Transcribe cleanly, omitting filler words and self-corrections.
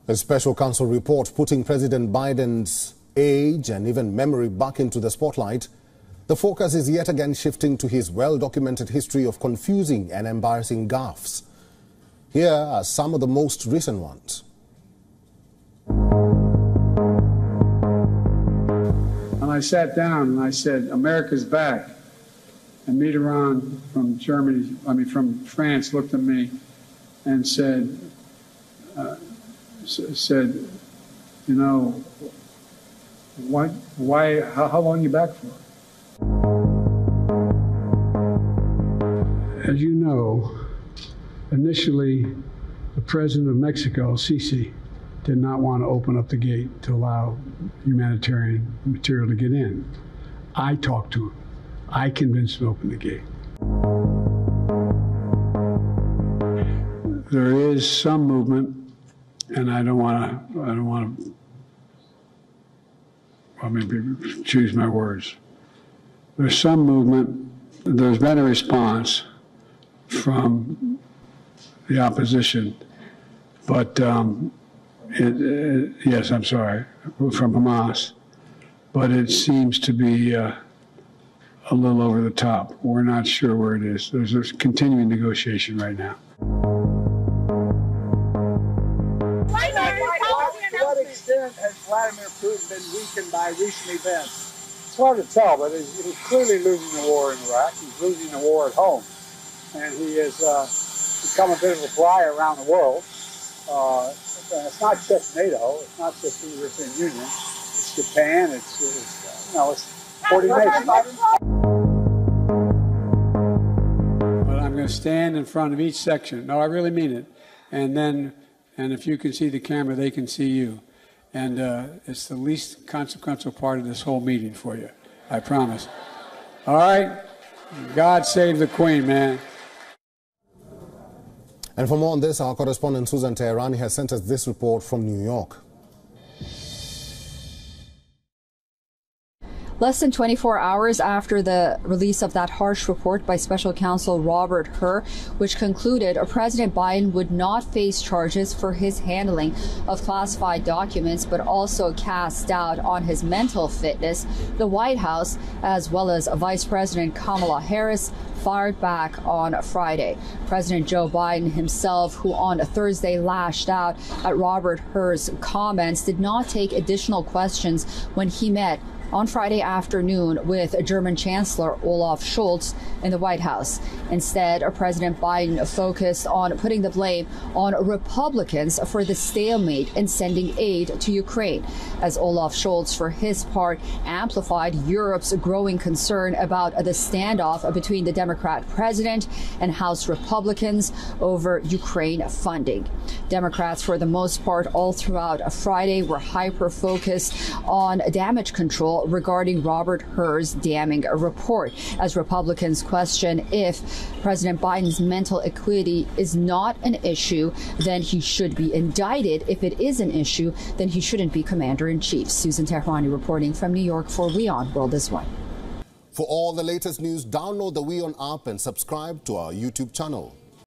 A special counsel report putting President Biden's age and even memory back into the spotlight. The focus is yet again shifting to his well-documented history of confusing and embarrassing gaffes. Here are some of the most recent ones. And I sat down and I said, "America's back." And Mitterrand from France looked at me and said, "You know, why, how long are you back for?" As you know, initially, the president of Mexico, Sisi, did not want to open up the gate to allow humanitarian material to get in. I talked to him. I convinced him to open the gate. There is some movement, and I don't want to, well, maybe choose my words. There's some movement. There's been a response from the opposition, but yes, I'm sorry, from Hamas, but it seems to be a little over the top. We're not sure where it is. There's a continuing negotiation right now. To what extent has Vladimir Putin been weakened by recent events? It's hard to tell, but he's clearly losing the war in Iraq. He's losing the war at home. And he has become a bit of a fly around the world. And it's not just NATO. It's not just the European Union. It's Japan. It's 40 nations. But I'm going to stand in front of each section. No, I really mean it. And if you can see the camera, they can see you. And it's the least consequential part of this whole meeting for you. I promise. All right? God save the Queen, man. And for more on this, our correspondent Susan Teherani has sent us this report from New York. Less than 24 hours after the release of that harsh report by special counsel Robert Hur, which concluded President Biden would not face charges for his handling of classified documents, but also cast doubt on his mental fitness, the White House, as well as Vice President Kamala Harris, fired back on Friday. President Joe Biden himself, who on Thursday lashed out at Robert Hur's comments, did not take additional questions when he met on Friday afternoon with German Chancellor Olaf Scholz in the White House. Instead, President Biden focused on putting the blame on Republicans for the stalemate in sending aid to Ukraine, as Olaf Scholz, for his part, amplified Europe's growing concern about the standoff between the Democrat president and House Republicans over Ukraine funding. Democrats, for the most part, all throughout Friday, were hyper-focused on damage control regarding Robert Hur's damning report, as Republicans question if President Biden's mental acuity is not an issue, then he should be indicted. If it is an issue, then he shouldn't be commander-in-chief. Susan Teherani reporting from New York for WION World is One. For all the latest news, download the WION app and subscribe to our YouTube channel.